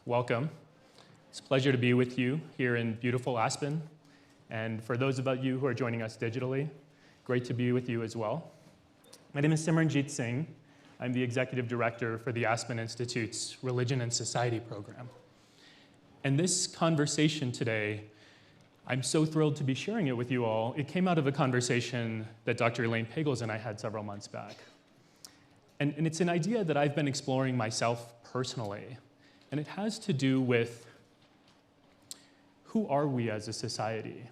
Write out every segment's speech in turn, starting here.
welcome. It's a pleasure to be with you here in beautiful Aspen. And for those of you who are joining us digitally, great to be with you as well. My name is Simran Singh. I'm the Executive Director for the Aspen Institute's Religion and Society program. And this conversation today, I'm so thrilled to be sharing it with you all. It came out of a conversation that Dr. Elaine Pagels and I had several months back. And it's an idea that I've been exploring myself personally. And it has to do with who are we as a society?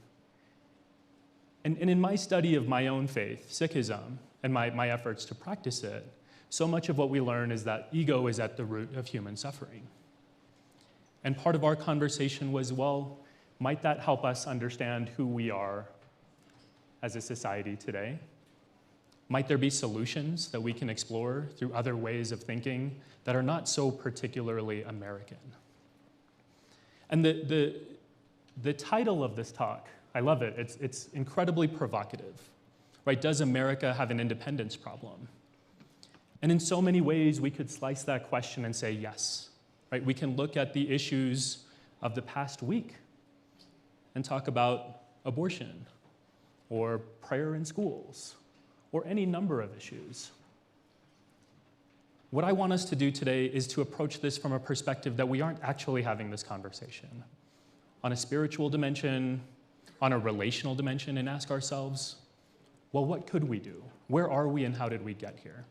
And in my study of my own faith, Sikhism, and my efforts to practice it, so much of what we learn is that ego is at the root of human suffering. And part of our conversation was, well, might that help us understand who we are as a society today? Might there be solutions that we can explore through other ways of thinking that are not so particularly American? And the title of this talk, I love it. It's incredibly provocative, right? Does America have an independence problem? And in so many ways, we could slice that question and say yes, right? We can look at the issues of the past week and talk about abortion or prayer in schools, or any number of issues. What I want us to do today is to approach this from a perspective that we aren't actually having this conversation. On a spiritual dimension, on a relational dimension, and ask ourselves, well, what could we do? Where are we and how did we get here?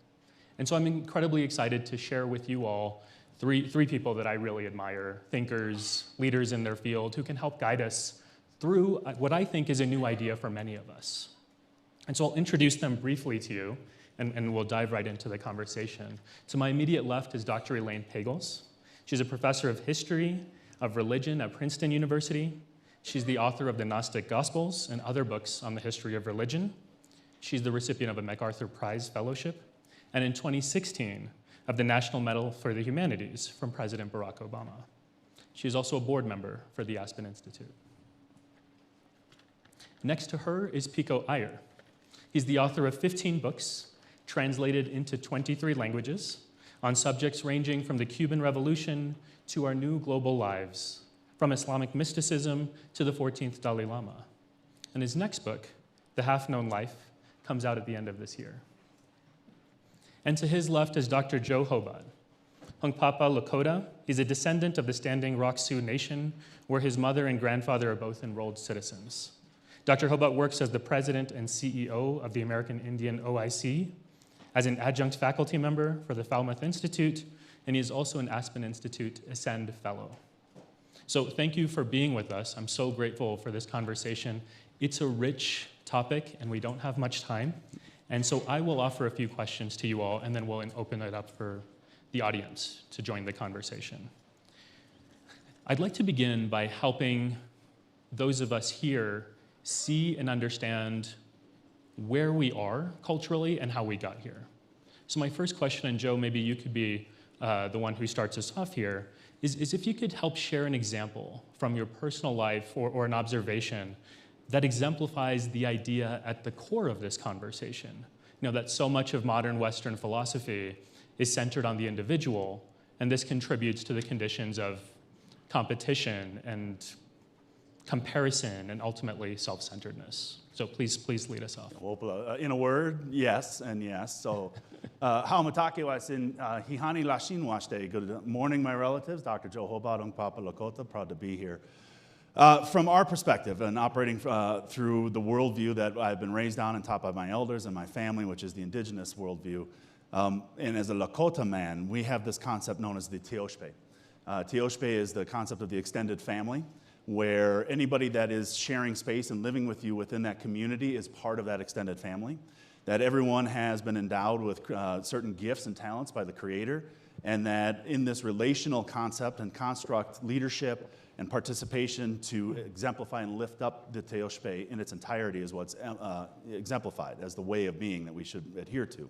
And so I'm incredibly excited to share with you all three people that I really admire, thinkers, leaders in their field, who can help guide us through what I think is a new idea for many of us. And so I'll introduce them briefly to you, and we'll dive right into the conversation. To my immediate left is Dr. Elaine Pagels. She's a professor of history of religion at Princeton University. She's the author of the Gnostic Gospels and other books on the history of religion. She's the recipient of a MacArthur Prize Fellowship, and in 2016, of the National Medal for the Humanities from President Barack Obama. She's also a board member for the Aspen Institute. Next to her is Pico Iyer. He's the author of 15 books, translated into 23 languages, on subjects ranging from the Cuban Revolution to our new global lives, from Islamic mysticism to the 14th Dalai Lama. And his next book, The Half-Known Life, comes out at the end of this year. And to his left is Dr. Joe Hobot. Hunkpapa Lakota, he's a descendant of the Standing Rock Sioux Nation, where his mother and grandfather are both enrolled citizens. Dr. Hobot works as the president and CEO of the American Indian OIC, as an adjunct faculty member for the Falmouth Institute, and he is also an Aspen Institute Ascend Fellow. So thank you for being with us. I'm so grateful for this conversation. It's a rich topic, and we don't have much time. And so I will offer a few questions to you all, and then we'll open it up for the audience to join the conversation. I'd like to begin by helping those of us here see and understand where we are culturally and how we got here. So my first question, and Joe, maybe you could be the one who starts us off here, is if you could help share an example from your personal life or an observation that exemplifies the idea at the core of this conversation. You know, that so much of modern Western philosophy is centered on the individual, and this contributes to the conditions of competition and comparison, and ultimately self-centeredness. So please lead us off. Well, in a word, yes and yes. So, haumatake wasin hihani lashin washte. Good morning, my relatives. Dr. Joe Hobot, Hunkpapa Lakota, proud to be here. From our perspective, and operating through the worldview that I've been raised on and taught by my elders and my family, which is the indigenous worldview, and as a Lakota man, we have this concept known as the Teoshpe. Teoshpe is the concept of the extended family, where anybody that is sharing space and living with you within that community is part of that extended family, that everyone has been endowed with certain gifts and talents by the Creator, and that in this relational concept and construct, leadership and participation to exemplify and lift up the Teoshpe in its entirety is what's exemplified as the way of being that we should adhere to.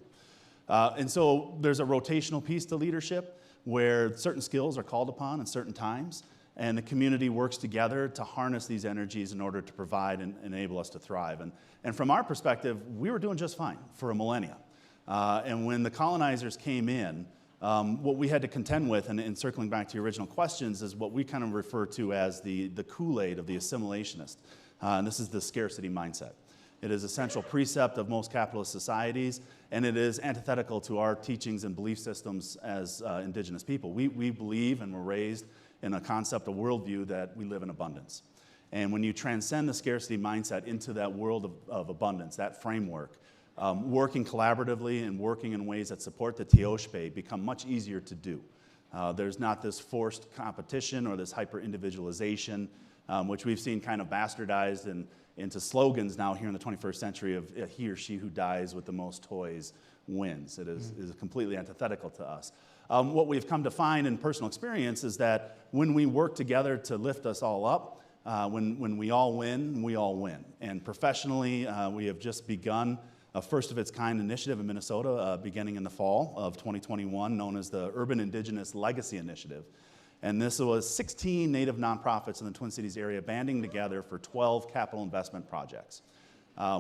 And so there's a rotational piece to leadership where certain skills are called upon in certain times, and the community works together to harness these energies in order to provide and enable us to thrive. And from our perspective, we were doing just fine for a millennia. And when the colonizers came in, What we had to contend with, and circling back to your original questions, is what we kind of refer to as the Kool-Aid of the assimilationist. And this is the scarcity mindset. It is a central precept of most capitalist societies, and it is antithetical to our teachings and belief systems as indigenous people. We believe and were raised in a concept, a worldview, that we live in abundance. And when you transcend the scarcity mindset into that world of abundance, that framework, working collaboratively and working in ways that support the Teoshpe become much easier to do. There's not this forced competition or this hyper-individualization, which we've seen kind of bastardized into slogans now here in the 21st century of he or she who dies with the most toys wins. It is completely antithetical to us. What we've come to find in personal experience is that when we work together to lift us all up, when we all win, we all win. And professionally, we have just begun a first-of-its-kind initiative in Minnesota beginning in the fall of 2021, known as the Urban Indigenous Legacy Initiative. And this was 16 Native nonprofits in the Twin Cities area banding together for 12 capital investment projects,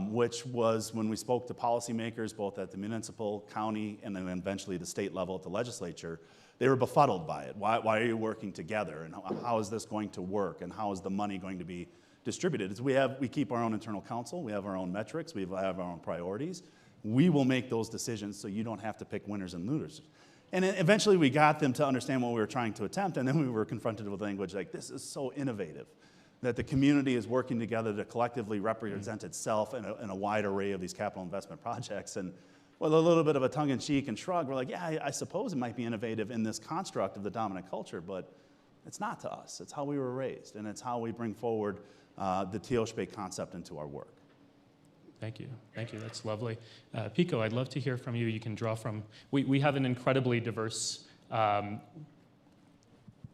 which was when we spoke to policymakers, both at the municipal, county, and then eventually the state level at the legislature. They were befuddled by it. Why are you working together? And how is this going to work? And how is the money going to be distributed? Is we keep our own internal counsel. We have our own metrics. We have our own priorities. We will make those decisions so you don't have to pick winners and losers. And eventually we got them to understand what we were trying to attempt, and then we were confronted with language like, this is so innovative, that the community is working together to collectively represent itself in a wide array of these capital investment projects. And with a little bit of a tongue-in-cheek and shrug, we're like, yeah, I suppose it might be innovative in this construct of the dominant culture, but it's not to us. It's how we were raised, and it's how we bring forward the Teoshpe concept into our work. Thank you. Thank you. That's lovely. Pico, I'd love to hear from you. You can draw from, we have an incredibly diverse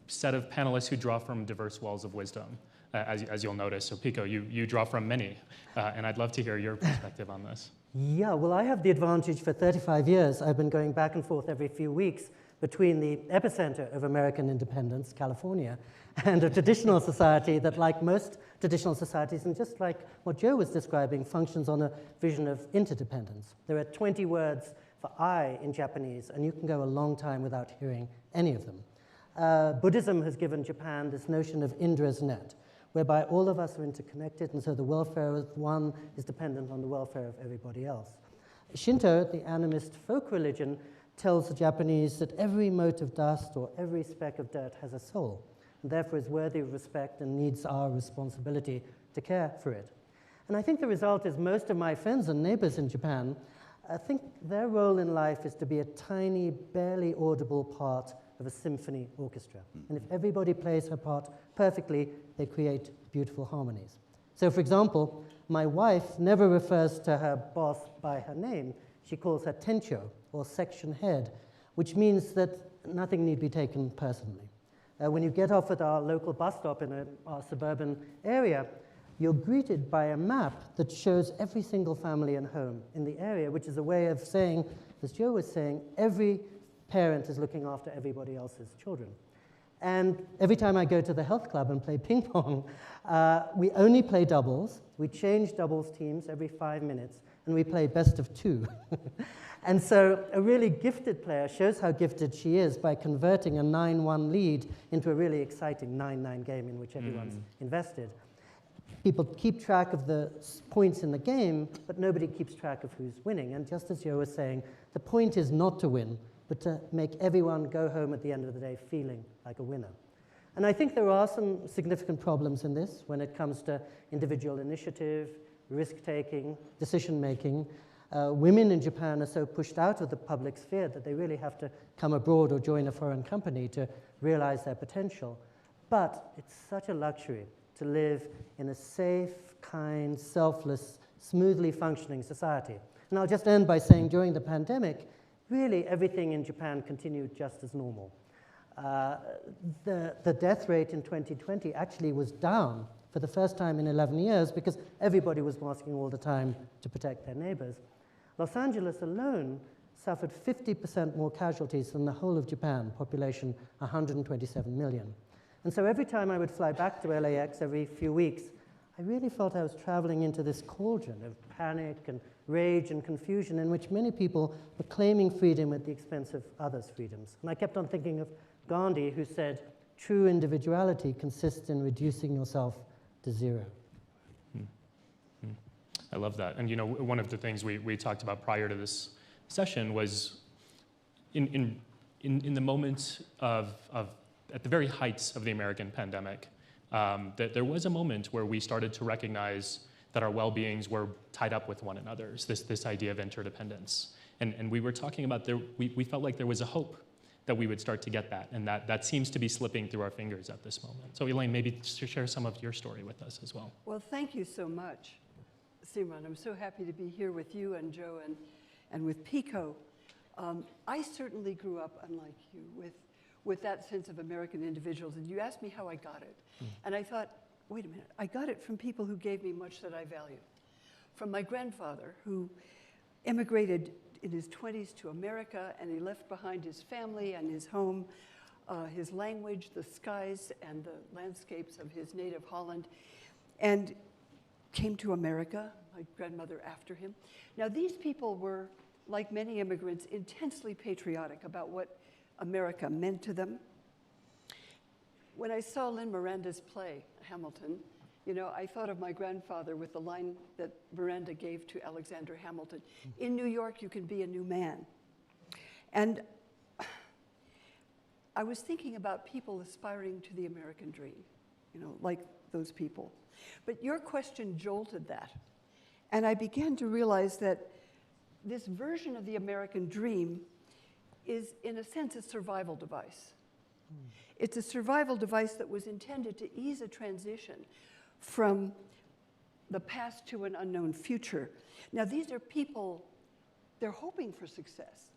set of panelists who draw from diverse wells of wisdom, as you'll notice. So Pico, you draw from many, and I'd love to hear your perspective on this. Yeah, well, I have the advantage for 35 years. I've been going back and forth every few weeks between the epicenter of American independence, California, and a traditional society that, like most traditional societies, and just like what Joe was describing, functions on a vision of interdependence. There are 20 words for I in Japanese, and you can go a long time without hearing any of them. Buddhism has given Japan this notion of Indra's net, whereby all of us are interconnected, and so the welfare of one is dependent on the welfare of everybody else. Shinto, the animist folk religion, tells the Japanese that every mote of dust or every speck of dirt has a soul, and therefore is worthy of respect and needs our responsibility to care for it. And I think the result is most of my friends and neighbors in Japan, I think their role in life is to be a tiny, barely audible part of a symphony orchestra. And if everybody plays her part perfectly, they create beautiful harmonies. So, for example, my wife never refers to her boss by her name. She calls her tencho, or section head, which means that nothing need be taken personally. When you get off at our local bus stop in our suburban area, you're greeted by a map that shows every single family and home in the area, which is a way of saying, as Joe was saying, every parent is looking after everybody else's children. And every time I go to the health club and play ping pong, we only play doubles. We change doubles teams every 5 minutes, and we play best of 2. And so a really gifted player shows how gifted she is by converting a 9-1 lead into a really exciting 9-9 game in which everyone's invested. People keep track of the points in the game, but nobody keeps track of who's winning. And just as Joe was saying, the point is not to win, but to make everyone go home at the end of the day feeling like a winner. And I think there are some significant problems in this when it comes to individual initiative, risk-taking, decision-making. Women in Japan are so pushed out of the public sphere that they really have to come abroad or join a foreign company to realize their potential. But it's such a luxury to live in a safe, kind, selfless, smoothly functioning society. And I'll just end by saying during the pandemic, really everything in Japan continued just as normal. The death rate in 2020 actually was down for the first time in 11 years because everybody was masking all the time to protect their neighbors. Los Angeles alone suffered 50% more casualties than the whole of Japan, population 127 million. And so every time I would fly back to LAX every few weeks, I really felt I was traveling into this cauldron of panic and rage and confusion in which many people were claiming freedom at the expense of others' freedoms. And I kept on thinking of Gandhi, who said, true individuality consists in reducing yourself to zero. I love that. And one of the things we talked about prior to this session was in the moment of at the very heights of the American pandemic, that there was a moment where we started to recognize that our well-beings were tied up with one another's, this idea of interdependence. And we were talking about, we felt like there was a hope that we would start to get that, and that seems to be slipping through our fingers at this moment. So Elaine, maybe share some of your story with us as well. Well, thank you so much, Simran. I'm so happy to be here with you and Joe and with Pico. I certainly grew up, unlike you, with that sense of American individuals. And you asked me how I got it. And I thought, wait a minute, I got it from people who gave me much that I value. From my grandfather, who immigrated in his 20s to America, and he left behind his family and his home, his language, the skies, and the landscapes of his native Holland, and came to America, my grandmother after him. Now, these people were, like many immigrants, intensely patriotic about what America meant to them. When I saw Lin-Miranda's play, Hamilton, I thought of my grandfather with the line that Miranda gave to Alexander Hamilton, in New York, you can be a new man. And I was thinking about people aspiring to the American dream, like those people. But your question jolted that. And I began to realize that this version of the American dream is, in a sense, a survival device. It's a survival device that was intended to ease a transition from the past to an unknown future. Now, these are people, they're hoping for success,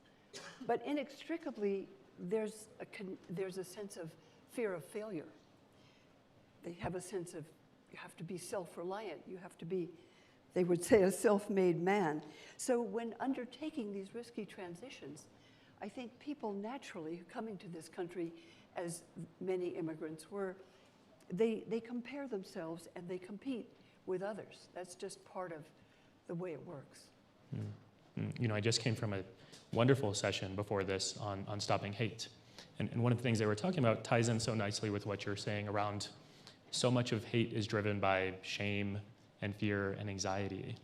but inextricably, there's a sense of fear of failure. They have a sense of, you have to be self-reliant, you have to be, they would say, a self-made man. So when undertaking these risky transitions, I think people naturally, coming to this country, as many immigrants were, they compare themselves and they compete with others. That's just part of the way it works. I just came from a wonderful session before this on stopping hate. And one of the things they were talking about ties in so nicely with what you're saying around so much of hate is driven by shame and fear and anxiety.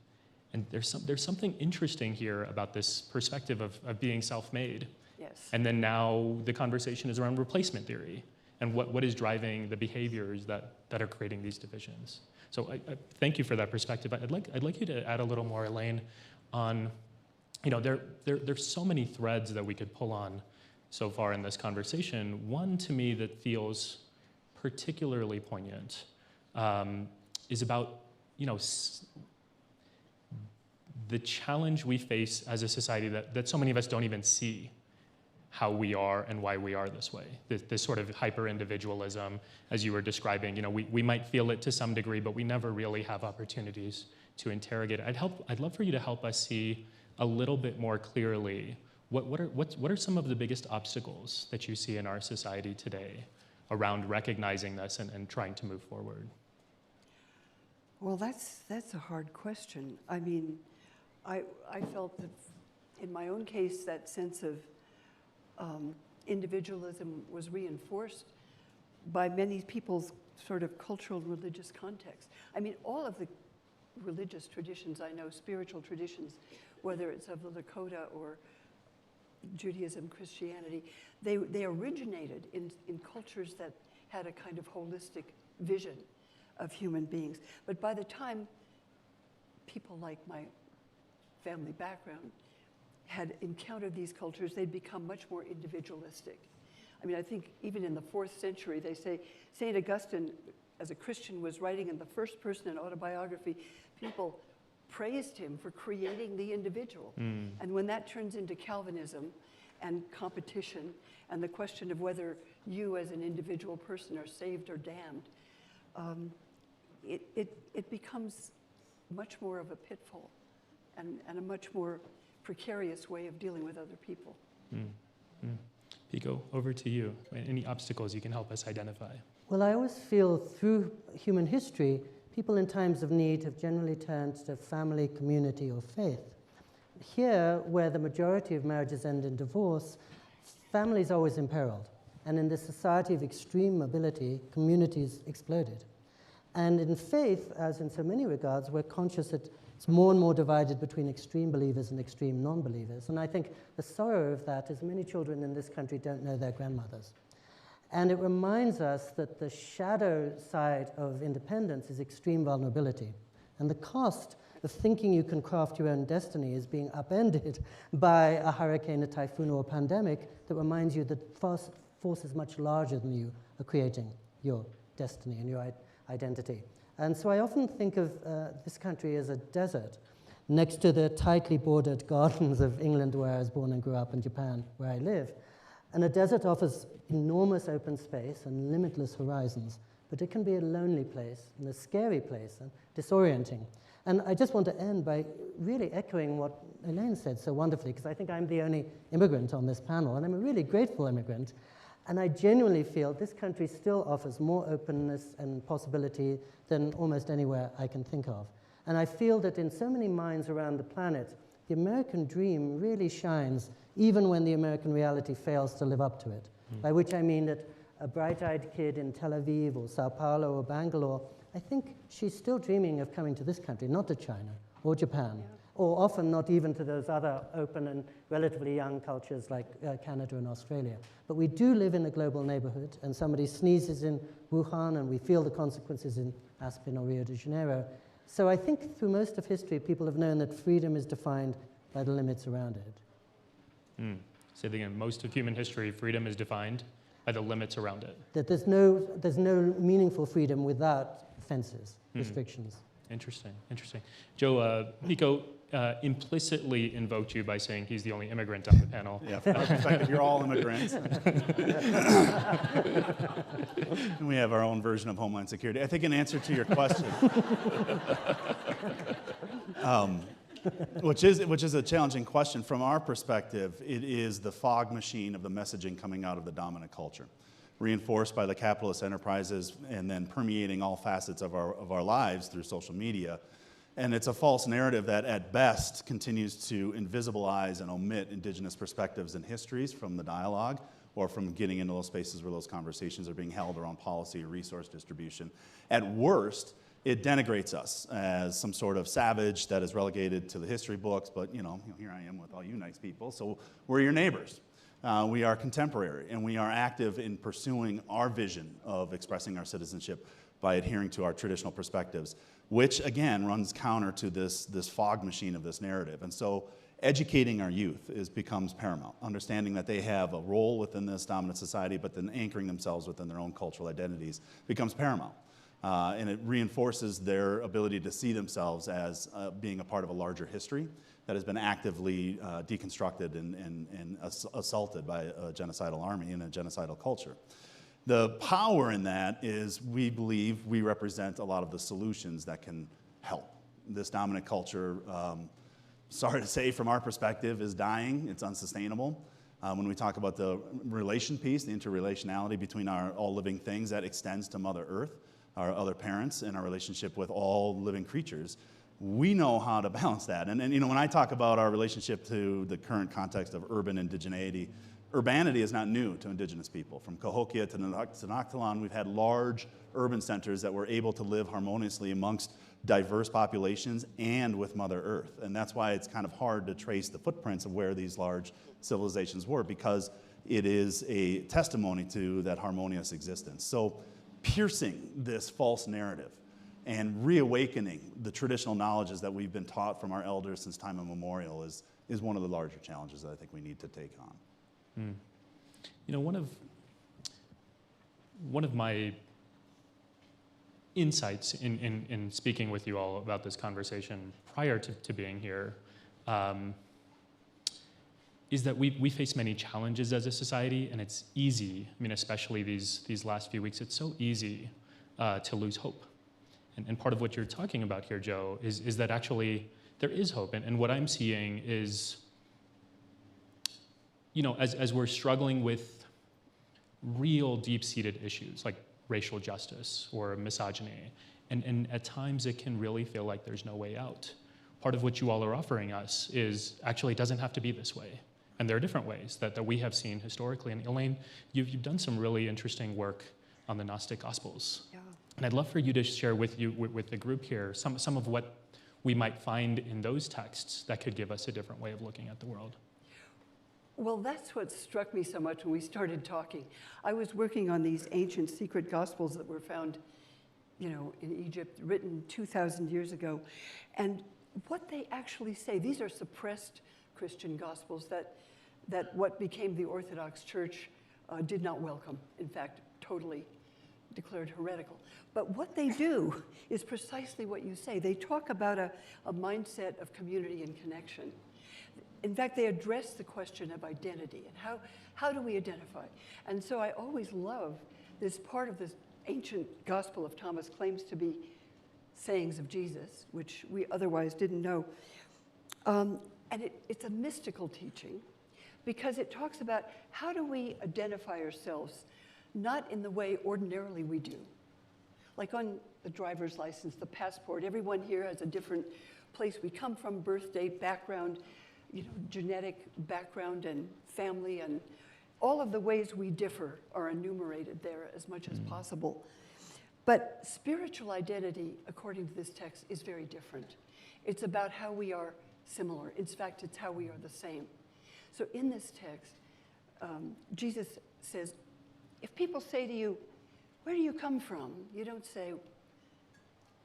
And there's something interesting here about this perspective of being self-made. Yes. And then now the conversation is around replacement theory and what is driving the behaviors that are creating these divisions. So I thank you for that perspective. I'd like you to add a little more, Elaine, on, there's so many threads that we could pull on so far in this conversation. One to me that feels particularly poignant is about, the challenge we face as a society that so many of us don't even see how we are and why we are this way. This sort of hyper-individualism, as you were describing, we might feel it to some degree, but we never really have opportunities to interrogate it. I'd love for you to help us see a little bit more clearly what are some of the biggest obstacles that you see in our society today around recognizing this and trying to move forward? Well, that's a hard question. I mean, I felt that in my own case, that sense of individualism was reinforced by many people's sort of cultural and religious context. I mean, all of the religious traditions I know, spiritual traditions, whether it's of the Lakota or Judaism, Christianity, they originated in cultures that had a kind of holistic vision of human beings. But by the time people like my family background had encountered these cultures, they'd become much more individualistic. I mean, I think even in the 4th century, they say St. Augustine, as a Christian, was writing in the first person an autobiography. People praised him for creating the individual. And when that turns into Calvinism and competition and the question of whether you as an individual person are saved or damned, it becomes much more of a pitfall and a much more precarious way of dealing with other people. Pico, over to you. Any obstacles you can help us identify? Well, I always feel through human history, people in times of need have generally turned to family, community, or faith. Here, where the majority of marriages end in divorce, family is always imperiled. And in this society of extreme mobility, communities exploded. And in faith, as in so many regards, we're conscious that it's more and more divided between extreme believers and extreme non-believers. And I think the sorrow of that is many children in this country don't know their grandmothers. And it reminds us that the shadow side of independence is extreme vulnerability. And the cost of thinking you can craft your own destiny is being upended by a hurricane, a typhoon, or a pandemic that reminds you that forces much larger than you are creating your destiny and your identity. And so I often think of this country as a desert next to the tightly bordered gardens of England, where I was born and grew up, and Japan, where I live. And a desert offers enormous open space and limitless horizons, but it can be a lonely place and a scary place and disorienting. And I just want to end by really echoing what Elaine said so wonderfully, because I think I'm the only immigrant on this panel, and I'm a really grateful immigrant. And I genuinely feel this country still offers more openness and possibility than almost anywhere I can think of. And I feel that in so many minds around the planet, the American dream really shines, even when the American reality fails to live up to it. By which I mean that a bright-eyed kid in Tel Aviv or Sao Paulo or Bangalore, I think she's still dreaming of coming to this country, not to China or Japan, or often not even to those other open and relatively young cultures like Canada and Australia. But we do live in a global neighborhood, and somebody sneezes in Wuhan, and we feel the consequences in Aspen or Rio de Janeiro. So I think through most of history, people have known that freedom is defined by the limits around it. Say that again, most of human history, freedom is defined by the limits around it. That there's no meaningful freedom without fences, restrictions. Interesting, interesting. Joe, Pico implicitly invoked you by saying he's the only immigrant on the panel. Yeah, from our perspective, you're all immigrants. And we have our own version of Homeland Security. I think in answer to your question, which is a challenging question, from our perspective, it is the fog machine of the messaging coming out of the dominant culture, reinforced by the capitalist enterprises and then permeating all facets of our lives through social media. And it's a false narrative that, at best, continues to invisibilize and omit indigenous perspectives and histories from the dialogue, or from getting into those spaces where those conversations are being held around policy or resource distribution. At worst, it denigrates us as some sort of savage that is relegated to the history books, but here I am with all you nice people, so we're your neighbors. We are contemporary, and we are active in pursuing our vision of expressing our citizenship by adhering to our traditional perspectives, which, again, runs counter to this fog machine of this narrative. And so educating our youth becomes paramount, understanding that they have a role within this dominant society, but then anchoring themselves within their own cultural identities becomes paramount. And it reinforces their ability to see themselves as being a part of a larger history that has been actively deconstructed and assaulted by a genocidal army and a genocidal culture. The power in that is we believe we represent a lot of the solutions that can help. This dominant culture, sorry to say from our perspective, is dying. It's unsustainable. When we talk about the relation piece, the interrelationality between our all living things, that extends to Mother Earth, our other parents, and our relationship with all living creatures. We know how to balance that. And when I talk about our relationship to the current context of urban indigeneity, urbanity is not new to indigenous people. From Cahokia to Noctilon, we've had large urban centers that were able to live harmoniously amongst diverse populations and with Mother Earth. And that's why it's kind of hard to trace the footprints of where these large civilizations were, because it is a testimony to that harmonious existence. So piercing this false narrative and reawakening the traditional knowledges that we've been taught from our elders since time immemorial is one of the larger challenges that I think we need to take on. One of my insights in speaking with you all about this conversation prior to being here is that we face many challenges as a society, and it's easy, especially these last few weeks, it's so easy to lose hope. And part of what you're talking about here, Joe, is that actually there is hope. And what I'm seeing is, as we're struggling with real deep-seated issues, like racial justice or misogyny. And at times it can really feel like there's no way out. Part of what you all are offering us is actually it doesn't have to be this way. And there are different ways that we have seen historically. And Elaine, you've done some really interesting work on the Gnostic Gospels. Yeah. And I'd love for you to share with the group here some of what we might find in those texts that could give us a different way of looking at the world. Well, that's what struck me so much when we started talking. I was working on these ancient secret gospels that were found, in Egypt, written 2,000 years ago. And what they actually say, these are suppressed Christian gospels that what became the Orthodox Church did not welcome. In fact, totally declared heretical. But what they do is precisely what you say. They talk about a mindset of community and connection. In fact, they address the question of identity and how do we identify? And so I always love this part of this ancient gospel of Thomas claims to be sayings of Jesus, which we otherwise didn't know. And it's a mystical teaching because it talks about how do we identify ourselves, not in the way ordinarily we do. Like on the driver's license, the passport, everyone here has a different place we come from, birth date, background, genetic background and family, and all of the ways we differ are enumerated there as much as possible. But spiritual identity, according to this text, is very different. It's about how we are similar. In fact, it's how we are the same. So in this text, Jesus says, if people say to you, where do you come from? You don't say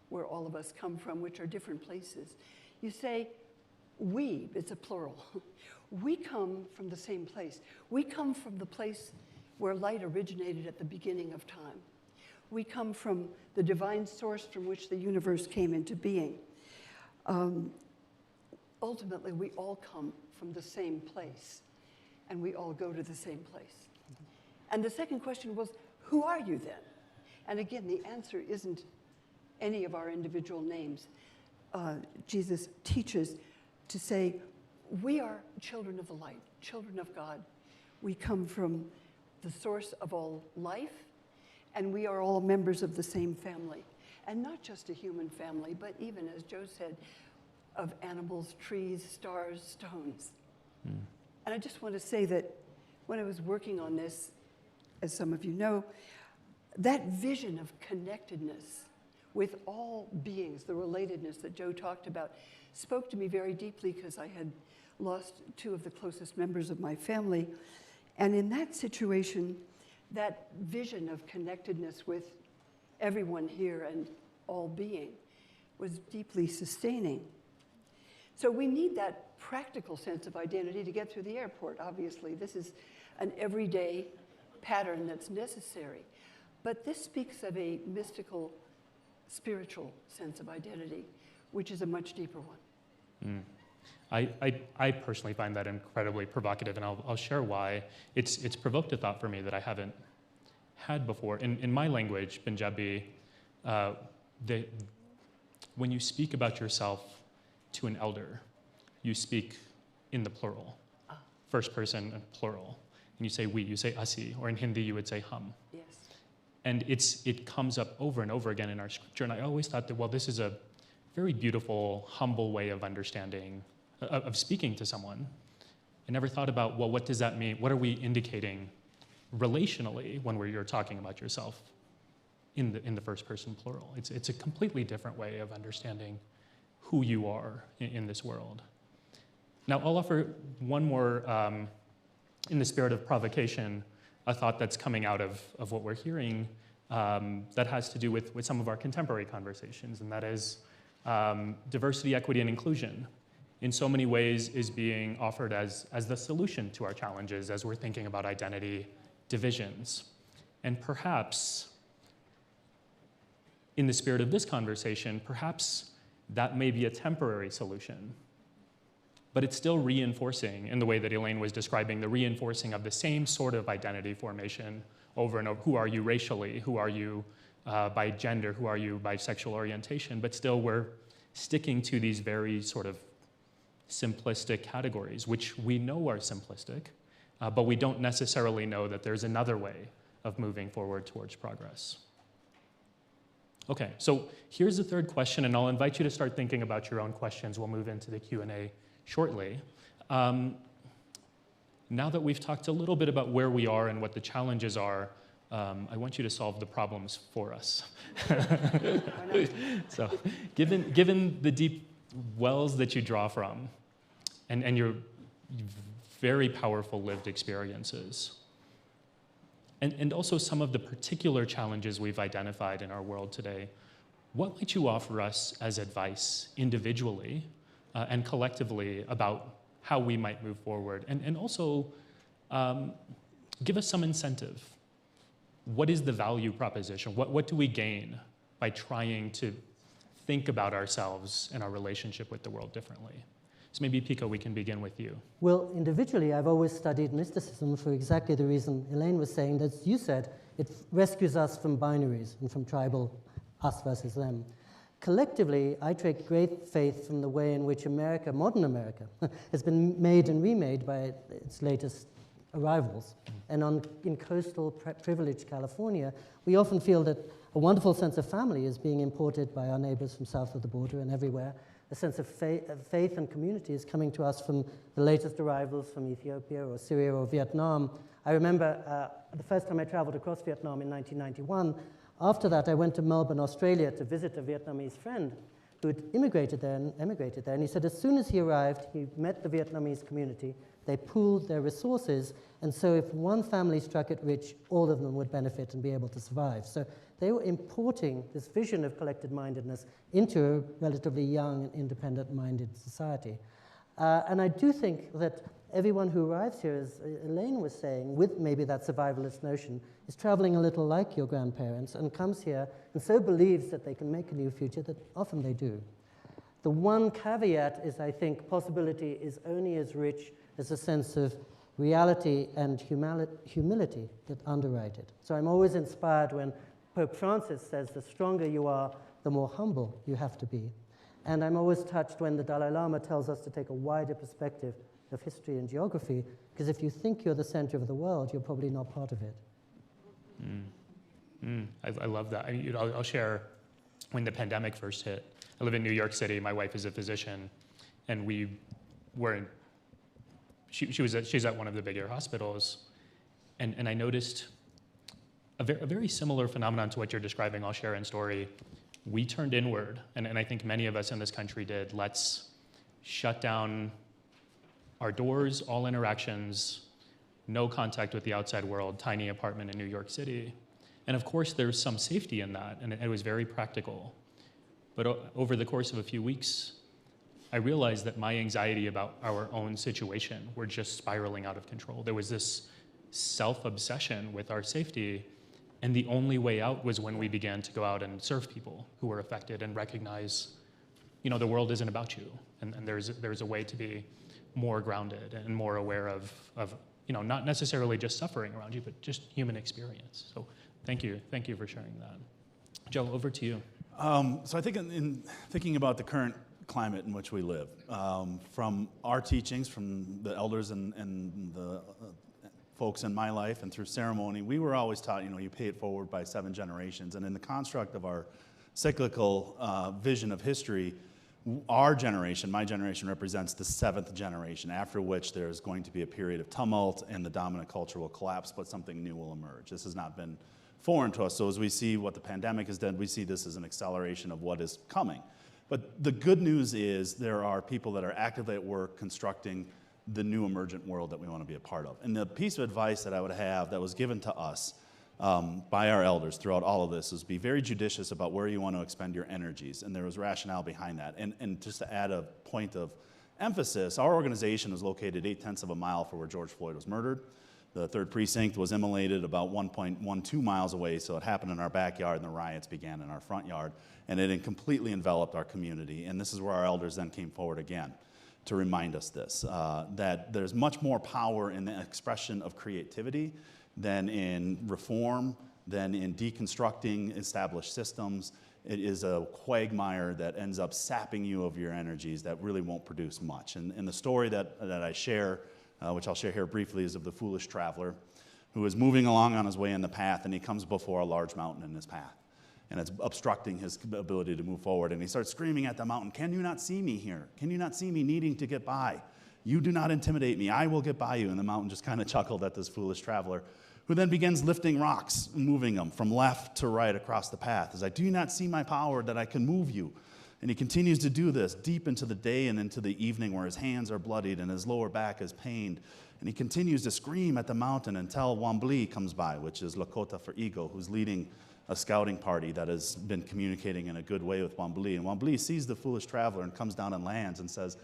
where all of us come from, which are different places. You say, we, it's a plural. We come from the same place. We come from the place where light originated at the beginning of time. We come from the divine source from which the universe came into being. Ultimately, we all come from the same place, and we all go to the same place. And the second question was, who are you then? And again, the answer isn't any of our individual names. Jesus teaches to say, we are children of the light, children of God. We come from the source of all life, and we are all members of the same family. And not just a human family, but even, as Joe said, of animals, trees, stars, stones. And I just want to say that when I was working on this, as some of you know, that vision of connectedness with all beings, the relatedness that Joe talked about, spoke to me very deeply because I had lost two of the closest members of my family. And in that situation, that vision of connectedness with everyone here and all being was deeply sustaining. So we need that practical sense of identity to get through the airport, obviously. This is an everyday pattern that's necessary. But this speaks of a mystical, spiritual sense of identity, which is a much deeper one. I personally find that incredibly provocative, and I'll share why. It's provoked a thought for me that I haven't had before. In my language, Punjabi, when you speak about yourself to an elder, you speak in the plural, first person and plural. And you say we, you say asi, or in Hindi you would say hum. Yes. And it comes up over and over again in our scripture, and I always thought that, well, this is a very beautiful, humble way of understanding, of speaking to someone. I never thought about, well, what does that mean? What are we indicating relationally when you're talking about yourself in the first person plural? It's a completely different way of understanding who you are in this world. Now, I'll offer one more, in the spirit of provocation, a thought that's coming out of what we're hearing that has to do with some of our contemporary conversations, and that is diversity, equity, and inclusion in so many ways is being offered as the solution to our challenges as we're thinking about identity divisions. And perhaps, in the spirit of this conversation, perhaps that may be a temporary solution, but it's still reinforcing, in the way that Elaine was describing, the reinforcing of the same sort of identity formation over and over. Who are you racially? Who are you by gender? Who are you by sexual orientation? But still, we're sticking to these very sort of simplistic categories, which we know are simplistic, but we don't necessarily know that there's another way of moving forward towards progress. Okay, so here's the third question, and I'll invite you to start thinking about your own questions. We'll move into the Q&A shortly. Now that we've talked a little bit about where we are and what the challenges are, I want you to solve the problems for us. So, given the deep wells that you draw from and your very powerful lived experiences, and also some of the particular challenges we've identified in our world today, what might you offer us as advice individually and collectively about how we might move forward? And also give us some incentive. What is the value proposition? What do we gain by trying to think about ourselves and our relationship with the world differently? So maybe, Pico, we can begin with you. Well, individually, I've always studied mysticism for exactly the reason Elaine was saying, that you said, it rescues us from binaries and from tribal us versus them. Collectively, I take great faith from the way in which America, modern America, has been made and remade by its latest arrivals. And in coastal, privileged California, we often feel that a wonderful sense of family is being imported by our neighbors from south of the border and everywhere. A sense of faith and community is coming to us from the latest arrivals from Ethiopia or Syria or Vietnam. I remember the first time I traveled across Vietnam in 1991. After that, I went to Melbourne, Australia to visit a Vietnamese friend who had emigrated there. And he said as soon as he arrived, he met the Vietnamese community. They pooled their resources. And so if one family struck it rich, all of them would benefit and be able to survive. So they were importing this vision of collected-mindedness into a relatively young and independent-minded society. And I do think that everyone who arrives here, as Elaine was saying, with maybe that survivalist notion, is traveling a little like your grandparents and comes here and so believes that they can make a new future that often they do. The one caveat is, I think, possibility is only as rich as a sense of reality and humility that underwrite it. So I'm always inspired when Pope Francis says the stronger you are, the more humble you have to be. And I'm always touched when the Dalai Lama tells us to take a wider perspective of history and geography, because if you think you're the center of the world, you're probably not part of it. I love that. I'll share, when the pandemic first hit, I live in New York City. My wife is a physician, and we were she's at one of the bigger hospitals, and I noticed a very similar phenomenon to what you're describing. I'll share in story. We turned inward, and I think many of us in this country did. Let's shut down our doors, all interactions, no contact with the outside world, tiny apartment in New York City. And of course, there's some safety in that, and it was very practical. But over the course of a few weeks, I realized that my anxiety about our own situation were just spiraling out of control. There was this self-obsession with our safety, and the only way out was when we began to go out and serve people who were affected and recognize, the world isn't about you, and there's a way to be more grounded and more aware of not necessarily just suffering around you, but just human experience. So thank you for sharing that. Joe, over to you. So I think in thinking about the current climate in which we live, from our teachings, from the elders and the folks in my life and through ceremony, we were always taught, you pay it forward by 7 generations. And in the construct of our cyclical vision of history, our generation, my generation, represents the 7th generation, after which there's going to be a period of tumult and the dominant culture will collapse, but something new will emerge. This has not been foreign to us. So as we see what the pandemic has done, we see this as an acceleration of what is coming. But the good news is there are people that are actively at work constructing the new emergent world that we want to be a part of. And the piece of advice that I would have that was given to us by our elders throughout all of this is be very judicious about where you want to expend your energies. And there was rationale behind that. And just to add a point of emphasis, our organization was located 0.8 of a mile from where George Floyd was murdered. The 3rd Precinct was immolated about 1.12 miles away, so it happened in our backyard, and the riots began in our front yard. And it completely enveloped our community. And this is where our elders then came forward again to remind us this, that there's much more power in the expression of creativity than in reform, than in deconstructing established systems. It is a quagmire that ends up sapping you of your energies that really won't produce much. And the story that I share, which I'll share here briefly, is of the foolish traveler who is moving along on his way in the path, and he comes before a large mountain in his path. and it's obstructing his ability to move forward. And he starts screaming at the mountain, "Can you not see me here? Can you not see me needing to get by? You do not intimidate me. I will get by you." And the mountain just kind of chuckled at this foolish traveler, who then begins lifting rocks and moving them from left to right across the path. He's like, "Do you not see my power that I can move you?" And he continues to do this deep into the day and into the evening, where his hands are bloodied and his lower back is pained. And he continues to scream at the mountain until Wambli comes by, which is Lakota for ego, who's leading a scouting party that has been communicating in a good way with Wambli. And Wambli sees the foolish traveler and comes down and lands and says,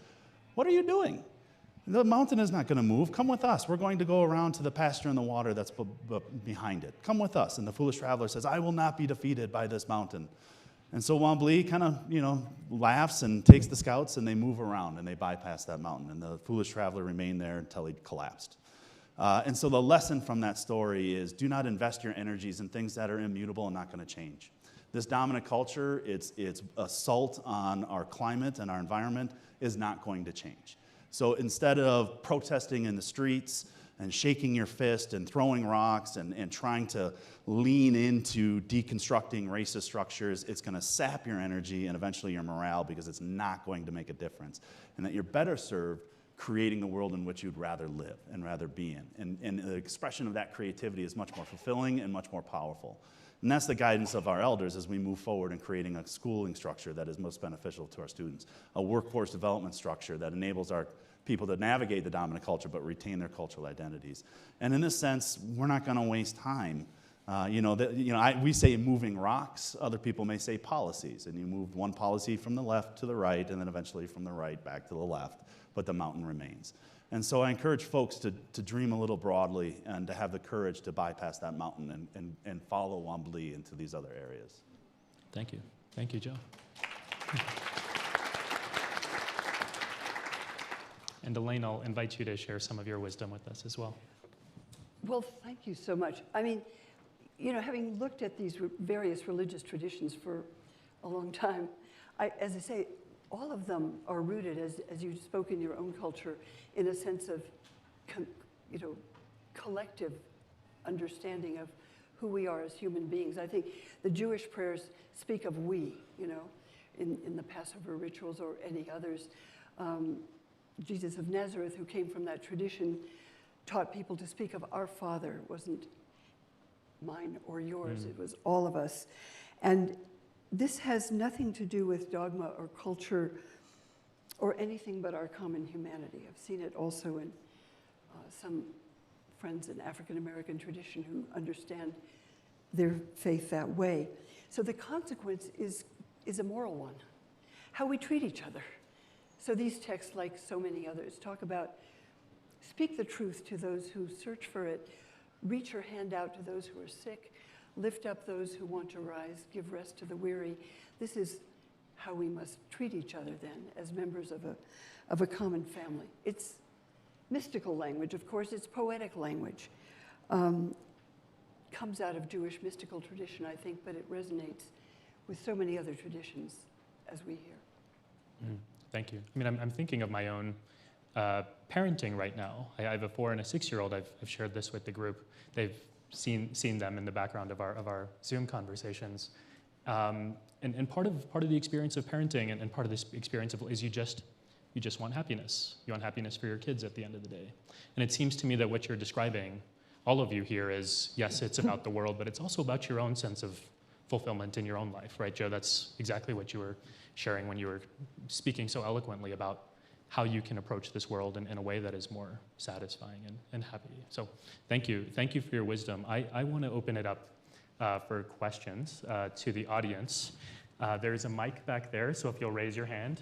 "What are you doing? The mountain is not going to move. Come with us. We're going to go around to the pasture and the water that's behind it. Come with us." And the foolish traveler says, "I will not be defeated by this mountain." And so Wambli kind of, laughs and takes the scouts, and they move around and they bypass that mountain. And the foolish traveler remained there until he collapsed. And so the lesson from that story is, do not invest your energies in things that are immutable and not going to change. This dominant culture, its assault on our climate and our environment is not going to change. So instead of protesting in the streets and shaking your fist and throwing rocks and trying to lean into deconstructing racist structures, it's going to sap your energy and eventually your morale, because it's not going to make a difference. And that you're better served creating the world in which you'd rather live and rather be in. And the expression of that creativity is much more fulfilling and much more powerful. And that's the guidance of our elders as we move forward in creating a schooling structure that is most beneficial to our students, a workforce development structure that enables our people to navigate the dominant culture but retain their cultural identities. And in this sense, we're not going to waste time. We say moving rocks. Other people may say policies. And you move one policy from the left to the right, and then eventually from the right back to the left, but the mountain remains. And so I encourage folks to dream a little broadly and to have the courage to bypass that mountain and follow Wambli into these other areas. Thank you. Thank you, Joe. And Elaine, I'll invite you to share some of your wisdom with us as well. Well, thank you so much. I mean, having looked at these various religious traditions for a long time, as I say, all of them are rooted, as you spoke in your own culture, in a sense of, collective understanding of who we are as human beings. I think the Jewish prayers speak of we, in the Passover rituals or any others. Jesus of Nazareth, who came from that tradition, taught people to speak of our Father. It wasn't mine or yours, it was all of us. And this has nothing to do with dogma or culture or anything but our common humanity. I've seen it also in some friends in African American tradition who understand their faith that way. So the consequence is a moral one, how we treat each other. So these texts, like so many others, talk about speak the truth to those who search for it, reach your hand out to those who are sick, lift up those who want to rise, give rest to the weary. This is how we must treat each other then as members of a common family. It's mystical language, of course, it's poetic language. Comes out of Jewish mystical tradition, I think, but it resonates with so many other traditions as we hear. Thank you. I mean, I'm thinking of my own parenting right now. I have a 4 and a 6-year-old. I've shared this with the group. They've seen them in the background of our Zoom conversations. And part of the experience of parenting and part of this experience is you just want happiness. You want happiness for your kids at the end of the day. And it seems to me that what you're describing, all of you here, is, yes, it's about the world, but it's also about your own sense of fulfillment in your own life, right, Joe? That's exactly what you were sharing when you were speaking so eloquently about how you can approach this world in a way that is more satisfying and happy. So thank you. Thank you for your wisdom. I want to open it up for questions to the audience. There's a mic back there, so if you'll raise your hand,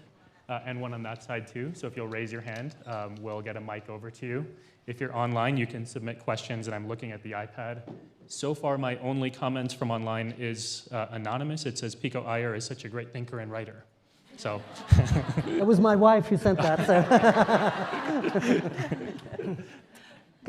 and one on that side too. So if you'll raise your hand, we'll get a mic over to you. If you're online, you can submit questions, and I'm looking at the iPad. So far, my only comments from online is anonymous. It says, Pico Iyer is such a great thinker and writer. So it was my wife who sent that. So.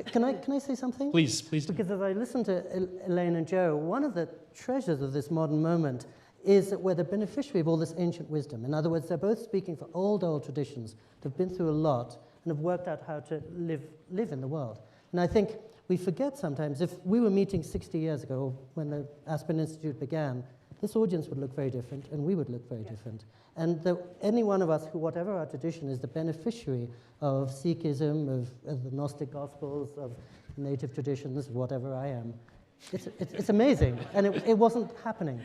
Can I say something? Please do. Because as I listen to Elaine and Joe, one of the treasures of this modern moment is that we're the beneficiary of all this ancient wisdom. In other words, they're both speaking for old traditions that have been through a lot and have worked out how to live in the world. And I think we forget sometimes, if we were meeting 60 years ago when the Aspen Institute began, this audience would look very different, and we would look very different. And any one of us, who, whatever our tradition, is the beneficiary of Sikhism, of the Gnostic Gospels, of native traditions, whatever I am. It's amazing, and it wasn't happening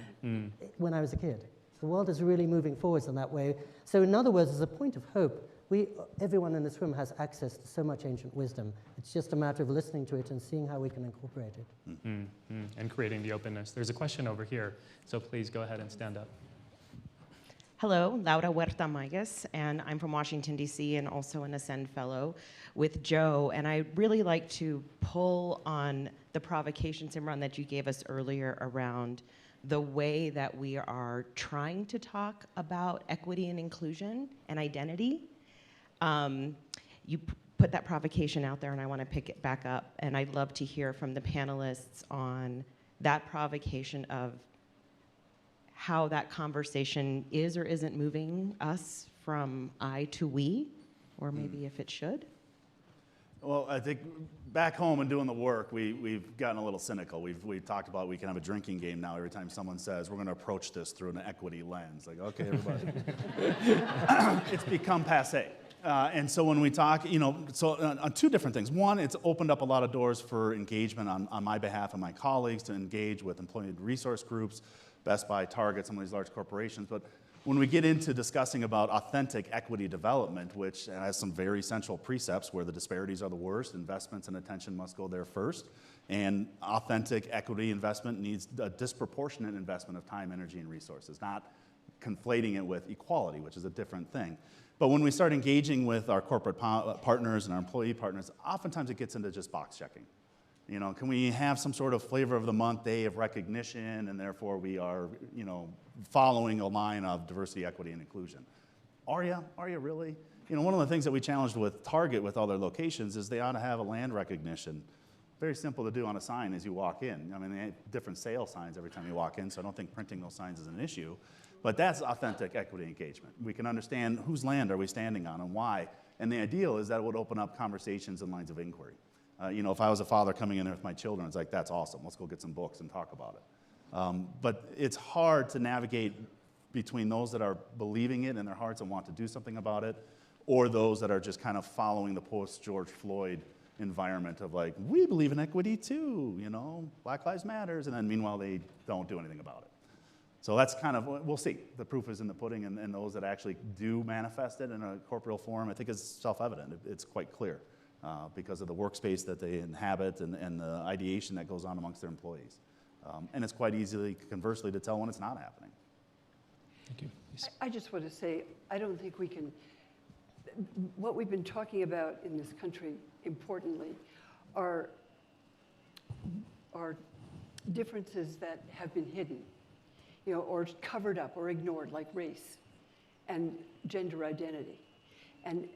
when I was a kid. The world is really moving forwards in that way. So in other words, as a point of hope, everyone in this room has access to so much ancient wisdom. It's just a matter of listening to it and seeing how we can incorporate it. And creating the openness. There's a question over here, so please go ahead and stand up. Hello, Laura Huerta Magas, and I'm from Washington, D.C., and also an Ascend Fellow with Joe. And I'd really like to pull on the provocation, Simran, that you gave us earlier around the way that we are trying to talk about equity and inclusion and identity. You put that provocation out there, and I want to pick it back up. And I'd love to hear from the panelists on that provocation of how that conversation is or isn't moving us from I to we, or maybe if it should. Well, I think back home and doing the work, we've gotten a little cynical. We've talked about we can have a drinking game now every time someone says we're going to approach this through an equity lens. Like, okay, everybody. It's become passé. And so when we talk, on two different things. One, it's opened up a lot of doors for engagement on my behalf and my colleagues to engage with employee resource groups, Best Buy, Target, some of these large corporations. But when we get into discussing about authentic equity development, which has some very central precepts where the disparities are the worst, investments and attention must go there first, and authentic equity investment needs a disproportionate investment of time, energy, and resources, not conflating it with equality, which is a different thing. But when we start engaging with our corporate partners and our employee partners, oftentimes it gets into just box checking. Can we have some sort of flavor of the month day of recognition, and therefore we are, following a line of diversity, equity, and inclusion? Are you really? One of the things that we challenged with Target with all their locations is they ought to have a land recognition. Very simple to do on a sign as you walk in. I mean, they have different sale signs every time you walk in, so I don't think printing those signs is an issue. But that's authentic equity engagement. We can understand whose land are we standing on and why. And the ideal is that it would open up conversations and lines of inquiry. If I was a father coming in there with my children, it's like, that's awesome. Let's go get some books and talk about it. But it's hard to navigate between those that are believing it in their hearts and want to do something about it, or those that are just kind of following the post-George Floyd environment of like, we believe in equity too, Black Lives Matters, and then meanwhile they don't do anything about it. So that's kind of, we'll see. The proof is in the pudding, and those that actually do manifest it in a corporeal form, I think is self-evident. It's quite clear because of the workspace that they inhabit and the ideation that goes on amongst their employees. And it's quite easily, conversely, to tell when it's not happening. Thank you. Yes. I just want to say, I don't think we can, what we've been talking about in this country, importantly, are differences that have been hidden, or covered up or ignored, like race and gender identity. And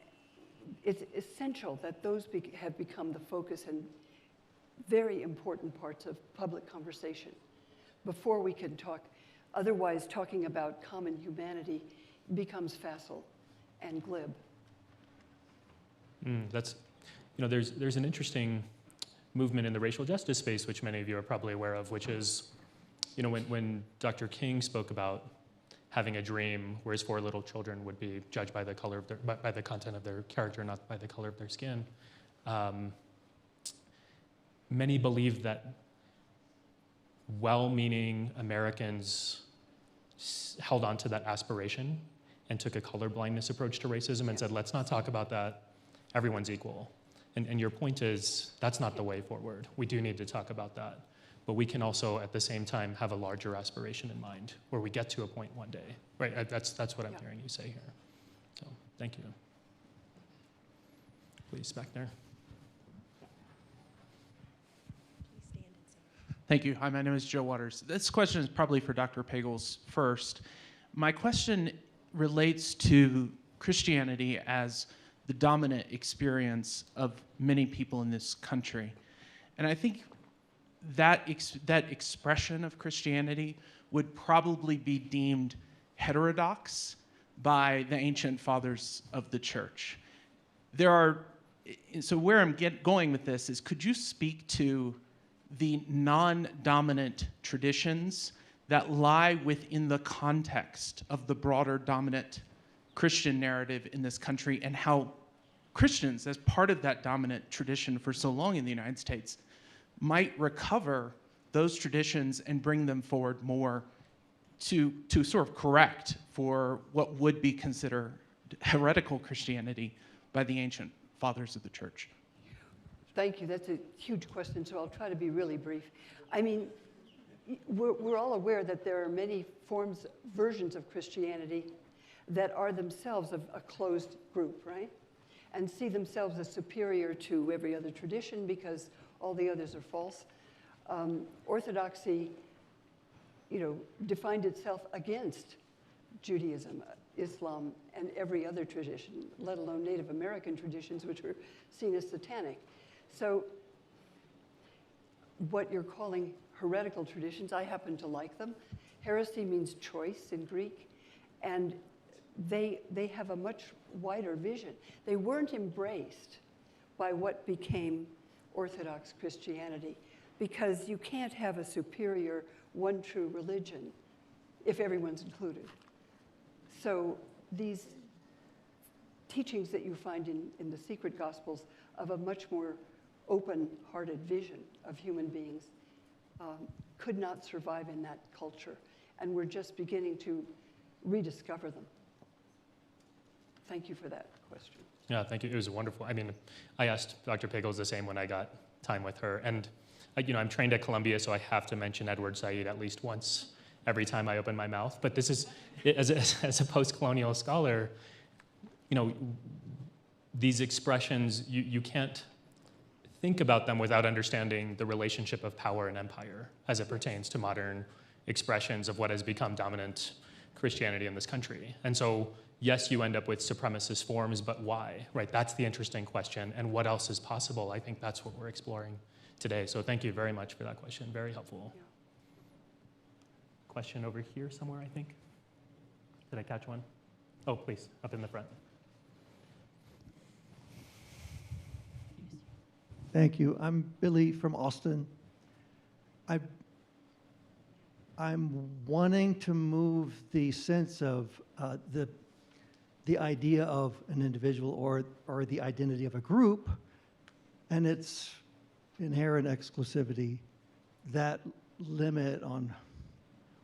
it's essential that those have become the focus and very important parts of public conversation before we can talk. Otherwise, talking about common humanity becomes facile and glib. That's, there's an interesting movement in the racial justice space, which many of you are probably aware of, which is, when Dr. King spoke about having a dream where his 4 little children would be judged by the color of by the content of their character, not by the color of their skin. Many believe that well-meaning Americans held on to that aspiration and took a colorblindness approach to racism and said, let's not talk about that. Everyone's equal. And your point is, that's not the way forward. We do need to talk about that. But we can also, at the same time, have a larger aspiration in mind where we get to a point one day. Right? That's what I'm hearing you say here. So, thank you. Please, back there. Thank you. Hi, my name is Joe Waters. This question is probably for Dr. Pagels first. My question relates to Christianity as the dominant experience of many people in this country. And I think that expression of Christianity would probably be deemed heterodox by the ancient fathers of the church. So where I'm going with this is, could you speak to the non-dominant traditions that lie within the context of the broader dominant Christian narrative in this country, and how Christians, as part of that dominant tradition for so long in the United States, might recover those traditions and bring them forward more to sort of correct for what would be considered heretical Christianity by the ancient fathers of the church. Thank you. That's a huge question, so I'll try to be really brief. I mean, we're all aware that there are many versions of Christianity that are themselves a closed group, right? And see themselves as superior to every other tradition because all the others are false. Orthodoxy, defined itself against Judaism, Islam, and every other tradition, let alone Native American traditions, which were seen as satanic. So what you're calling heretical traditions, I happen to like them. Heresy means choice in Greek, and they have a much wider vision. They weren't embraced by what became Orthodox Christianity, because you can't have a superior, one true religion if everyone's included. So these teachings that you find in the secret Gospels of a much more open-hearted vision of human beings could not survive in that culture, and we're just beginning to rediscover them. Thank you for that question. Yeah, thank you. It was wonderful. I mean, I asked Dr. Pagels the same when I got time with her, and I'm trained at Columbia, so I have to mention Edward Said at least once every time I open my mouth. But this is, as a post-colonial scholar, these expressions, you can't think about them without understanding the relationship of power and empire as it pertains to modern expressions of what has become dominant Christianity in this country. And so, yes, you end up with supremacist forms, but why, right? That's the interesting question. And what else is possible? I think that's what we're exploring today. So thank you very much for that question. Very helpful. Yeah. Question over here somewhere, I think. Did I catch one? Oh, please, up in the front. Thank you. I'm Billy from Austin. I'm wanting to move the sense of the idea of an individual or the identity of a group and its inherent exclusivity, that limit on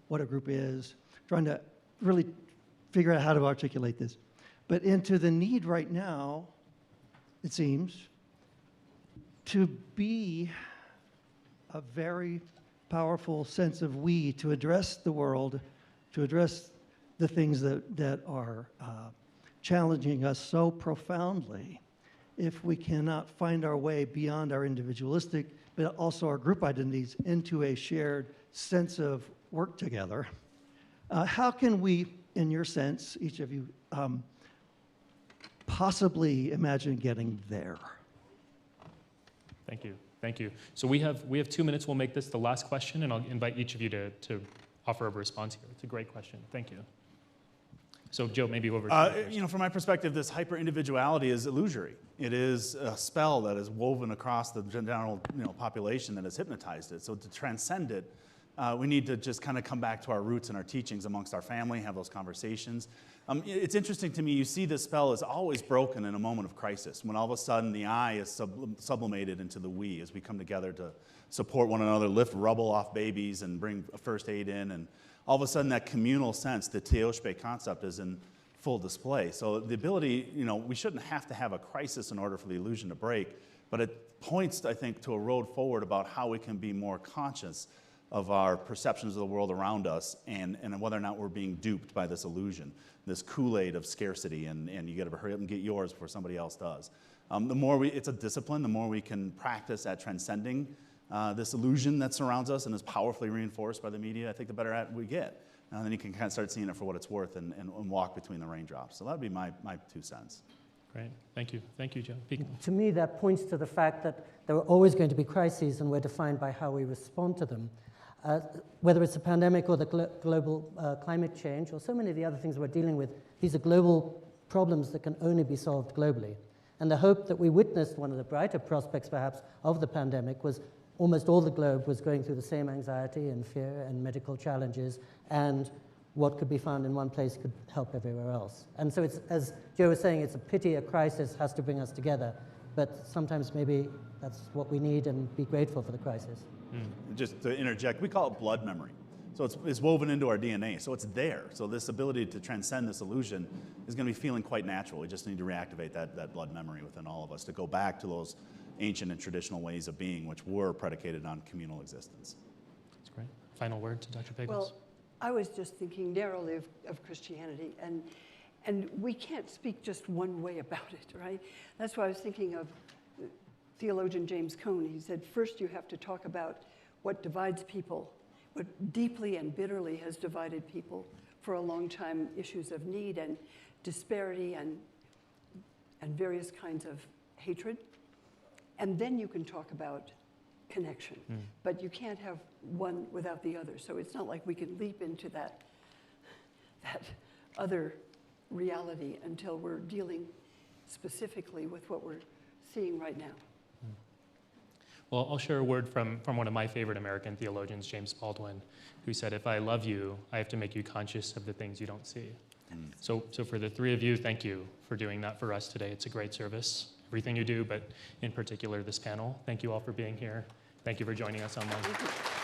what a group is, trying to really figure out how to articulate this, but into the need right now, it seems, to be a very powerful sense of we, to address the world, to address the things that are challenging us so profoundly. If we cannot find our way beyond our individualistic, but also our group identities, into a shared sense of work together, how can we, in your sense, each of you, possibly imagine getting there? Thank you. Thank you. So we have 2 minutes. We'll make this the last question, and I'll invite each of you to offer a response here. It's a great question. Thank you. So Joe, maybe over to you first. From my perspective, this hyper-individuality is illusory. It is a spell that is woven across the general population that has hypnotized it. So to transcend it, we need to just kind of come back to our roots and our teachings amongst our family, have those conversations. It's interesting to me, you see this spell is always broken in a moment of crisis, when all of a sudden the I is sublimated into the we, as we come together to support one another, lift rubble off babies and bring first aid in, and all of a sudden that communal sense, the teoshpe concept, is in full display. So the ability, we shouldn't have to have a crisis in order for the illusion to break, but it points, I think, to a road forward about how we can be more conscious of our perceptions of the world around us, and whether or not we're being duped by this illusion, this Kool-Aid of scarcity, and you got to hurry up and get yours before somebody else does. The more it's a discipline, the more we can practice at transcending this illusion that surrounds us and is powerfully reinforced by the media, I think the better at we get. And then you can kind of start seeing it for what it's worth and walk between the raindrops. So that would be my 2 cents. Great. Thank you. Thank you, Joe. Pico. To me, that points to the fact that there are always going to be crises, and we're defined by how we respond to them. Whether it's a pandemic or the global climate change or so many of the other things we're dealing with, these are global problems that can only be solved globally. And the hope that we witnessed, one of the brighter prospects perhaps of the pandemic, was almost all the globe was going through the same anxiety and fear and medical challenges, and what could be found in one place could help everywhere else. And so it's, as Joe was saying, it's a pity a crisis has to bring us together, but sometimes maybe that's what we need, and be grateful for the crisis. Just to interject, we call it blood memory. So it's woven into our DNA, so it's there. So this ability to transcend this illusion is going to be feeling quite natural. We just need to reactivate that blood memory within all of us to go back to those ancient and traditional ways of being, which were predicated on communal existence. That's great. Final word to Dr. Pagels. Well, I was just thinking narrowly of Christianity, and we can't speak just one way about it, right? That's why I was thinking of theologian James Cone. He said, first you have to talk about what divides people, what deeply and bitterly has divided people for a long time, issues of need and disparity and various kinds of hatred. And then you can talk about connection. But you can't have one without the other. So it's not like we can leap into that other reality until we're dealing specifically with what we're seeing right now. Well, I'll share a word from one of my favorite American theologians, James Baldwin, who said, if I love you, I have to make you conscious of the things you don't see. So for the three of you, thank you for doing that for us today. It's a great service, everything you do, but in particular this panel. Thank you all for being here. Thank you for joining us online.